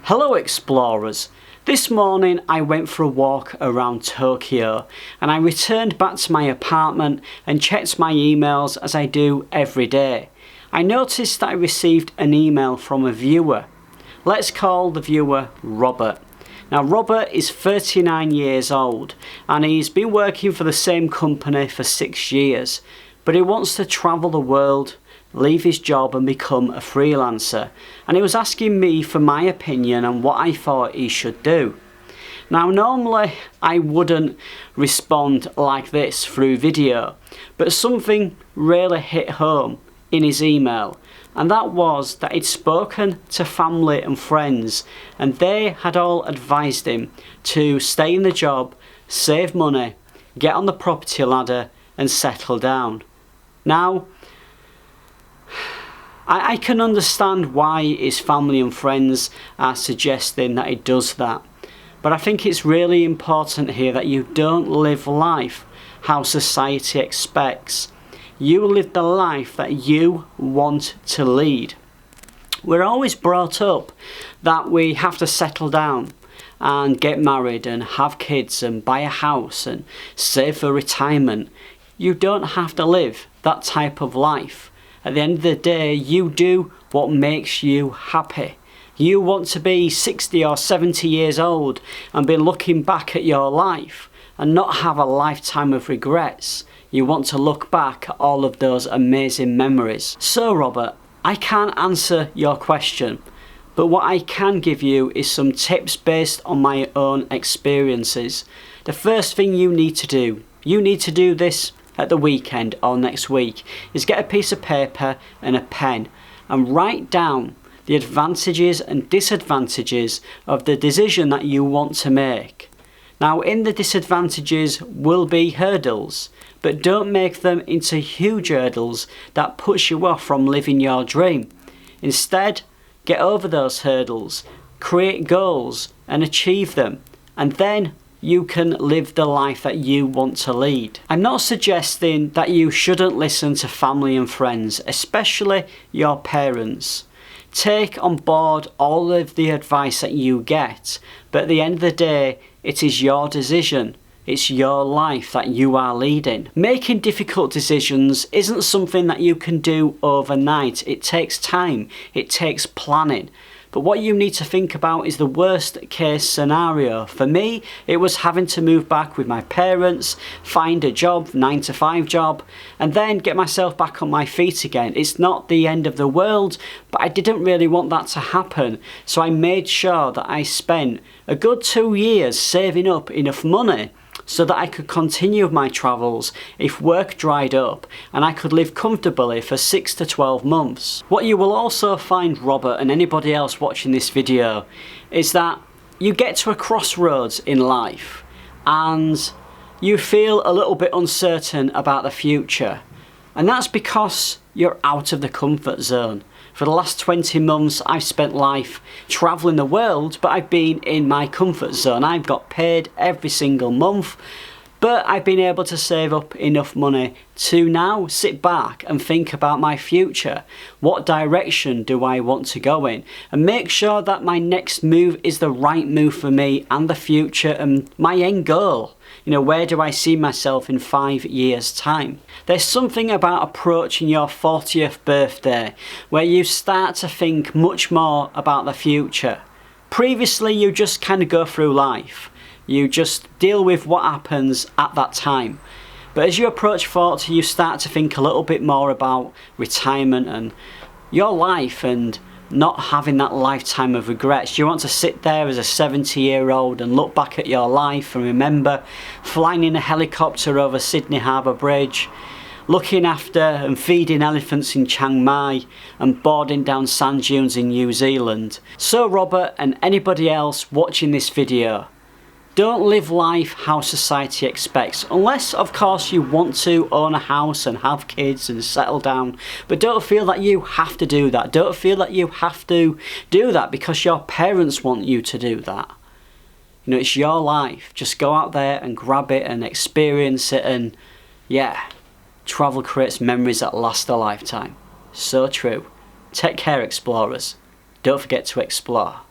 Hello explorers! This morning I went for a walk around Tokyo and I returned back to my apartment and checked my emails as I do every day. I noticed that I received an email from a viewer. Let's call the viewer Robert. Now Robert is 39 years old and he's been working for the same company for 6 years, but he wants to travel the world, leave his job and become a freelancer, and he was asking me for my opinion on what I thought he should do. Now normally I wouldn't respond like this through video, but something really hit home in his email, and that was that he'd spoken to family and friends and they had all advised him to stay in the job, save money, get on the property ladder and settle down. Now I can understand why his family and friends are suggesting that he does that, but I think it's really important here that you don't live life how society expects. You live the life that you want to lead. We're always brought up that we have to settle down and get married and have kids and buy a house and save for retirement. You don't have to live that type of life. At the end of the day, you do what makes you happy. You want to be 60 or 70 years old and be looking back at your life and not have a lifetime of regrets. You want to look back at all of those amazing memories. So Robert, I can't answer your question, but what I can give you is some tips based on my own experiences. The first thing you need to do this at the weekend or next week, is get a piece of paper and a pen and write down the advantages and disadvantages of the decision that you want to make. Now in the disadvantages will be hurdles, but don't make them into huge hurdles that push you off from living your dream. Instead, get over those hurdles, create goals and achieve them, and then you can live the life that you want to lead. I'm not suggesting that you shouldn't listen to family and friends, especially your parents. Take on board all of the advice that you get, but at the end of the day, it is your decision. It's your life that you are leading. Making difficult decisions isn't something that you can do overnight. It takes time, it takes planning. But what you need to think about is the worst case scenario. For me, it was having to move back with my parents, find a job, 9-to-5 job, and then get myself back on my feet again. It's not the end of the world, but I didn't really want that to happen. So I made sure that I spent a good 2 years saving up enough money so that I could continue my travels if work dried up and I could live comfortably for 6 to 12 months. What you will also find, Robert, and anybody else watching this video, is that you get to a crossroads in life and you feel a little bit uncertain about the future, and that's because you're out of the comfort zone. For the last 20 months I've spent life travelling the world, but I've been in my comfort zone. I've got paid every single month, but I've been able to save up enough money to now sit back and think about my future. What direction do I want to go in? And make sure that my next move is the right move for me and the future and my end goal. You know, where do I see myself in 5 years' time? There's something about approaching your 40th birthday where you start to think much more about the future. Previously, you just kind of go through life. You just deal with what happens at that time. But as you approach 40, you start to think a little bit more about retirement and your life and not having that lifetime of regrets. You want to sit there as a 70-year-old and look back at your life and remember flying in a helicopter over Sydney Harbour Bridge, looking after and feeding elephants in Chiang Mai and boarding down sand dunes in New Zealand. So Robert and anybody else watching this video, don't live life how society expects, unless of course you want to own a house and have kids and settle down, but don't feel that you have to do that. Don't feel that you have to do that because your parents want you to do that. You know, it's your life. Just go out there and grab it and experience it, and yeah, travel creates memories that last a lifetime. So true. Take care, explorers. Don't forget to explore.